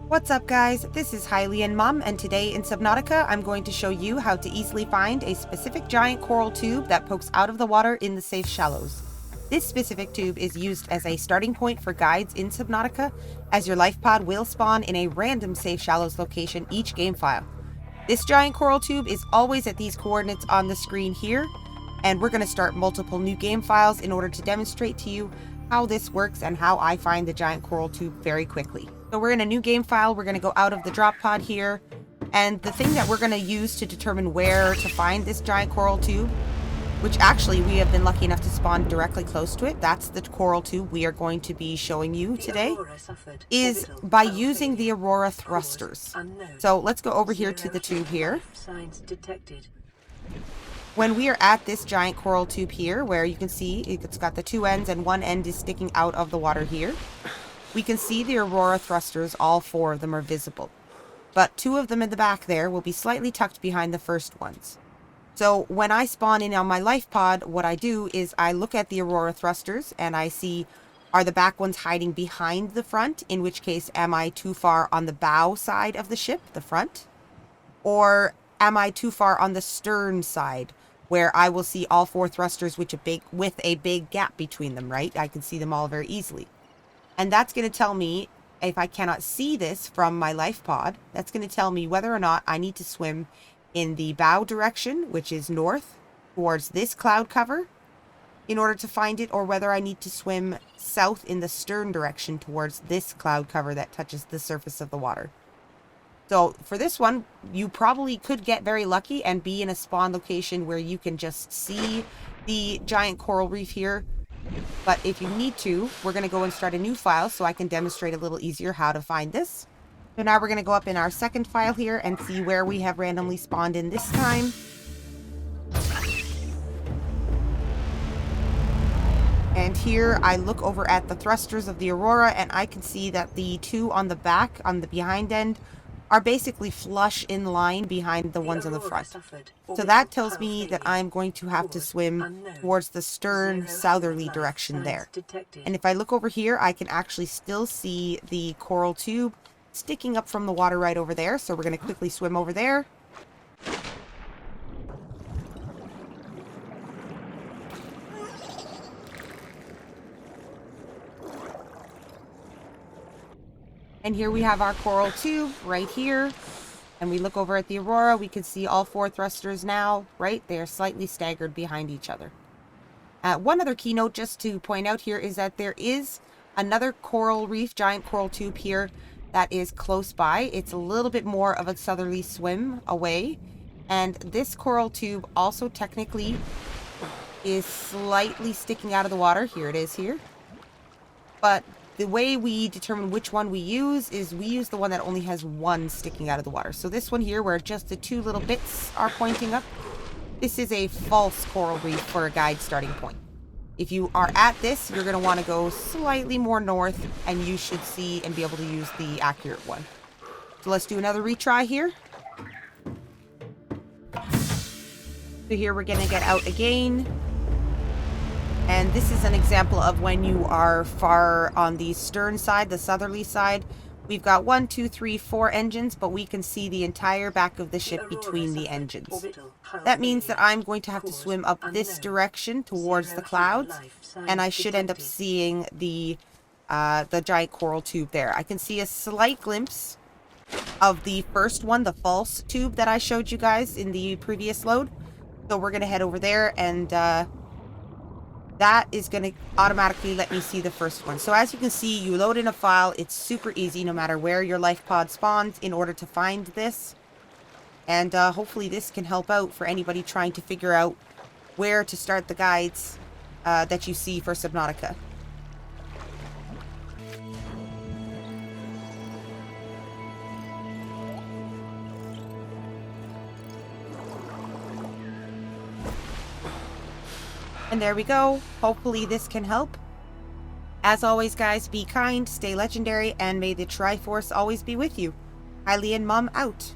What's up guys, this is HylianMom, and today in Subnautica I'm going to show you how to easily find a specific giant coral tube that pokes out of the water in the safe shallows. This specific tube is used as a starting point for guides in Subnautica, as your LifePod will spawn in a random safe shallows location each game file. This giant coral tube is always at these coordinates on the screen here, and we're going to start multiple new game files in order to demonstrate to you how this works and how I find the giant coral tube very quickly. So we're in a new game file, we're going to go out of the drop pod here, and the thing that we're going to use to determine where to find this giant coral tube, which actually we have been lucky enough to spawn directly close to it, that's the coral tube we are going to be showing you today, is by using the Aurora thrusters. So let's go over here to the tube here. When we are at this giant coral tube here, where you can see it's got the two ends and one end is sticking out of the water here, we can see the Aurora thrusters, all four of them are visible. But two of them in the back there will be slightly tucked behind the first ones. So when I spawn in on my LifePod, what I do is I look at the Aurora thrusters and I see, are the back ones hiding behind the front? In which case, am I too far on the bow side of the ship, the front? Or am I too far on the stern side, where I will see all four thrusters with a big gap between them, right? I can see them all very easily. And that's going to tell me, if I cannot see this from my LifePod, that's going to tell me whether or not I need to swim in the bow direction, which is north, towards this cloud cover, in order to find it, or whether I need to swim south in the stern direction towards this cloud cover that touches the surface of the water. So for this one, you probably could get very lucky and be in a spawn location where you can just see the giant coral reef here. But if you need to, we're going to go and start a new file so I can demonstrate a little easier how to find this. So now we're going to go up in our second file here and see where we have randomly spawned in this time. And here I look over at the thrusters of the Aurora and I can see that the two on the back, on the behind end, are basically flush in line behind the ones on the front. So that tells me that I'm going to have to swim towards the stern southerly direction there. And if I look over here, I can actually still see the coral tube sticking up from the water right over there. So we're going to quickly swim over there. And here we have our coral tube right here. And we look over at the Aurora, we can see all four thrusters now, right? They are slightly staggered behind each other. One other keynote just to point out here is that there is another coral reef, giant coral tube here that is close by. It's a little bit more of a southerly swim away. And this coral tube also technically is slightly sticking out of the water. Here it is here. But the way we determine which one we use is we use the one that only has one sticking out of the water. So this one here, where just the two little bits are pointing up, this is a false coral reef for a guide starting point. If you are at this, you're going to want to go slightly more north, and you should see and be able to use the accurate one. So let's do another retry here. So here we're going to get out again. And this is an example of when you are far on the stern side, the southerly side. We've got 1, 2, 3, 4 engines, but we can see the entire back of the ship between the engines. That means that I'm going to have to swim up this direction towards the clouds, and I should end up seeing the giant coral tube there. I can see a slight glimpse of the first one, the false tube that I showed you guys in the previous load. So we're going to head over there, and that is going to automatically let me see the first one. So as you can see, you load in a file. It's super easy no matter where your LifePod spawns in order to find this. And hopefully this can help out for anybody trying to figure out where to start the guides that you see for Subnautica. And there we go. Hopefully this can help. As always, guys, be kind, stay legendary, and may the Triforce always be with you. HylianMom out.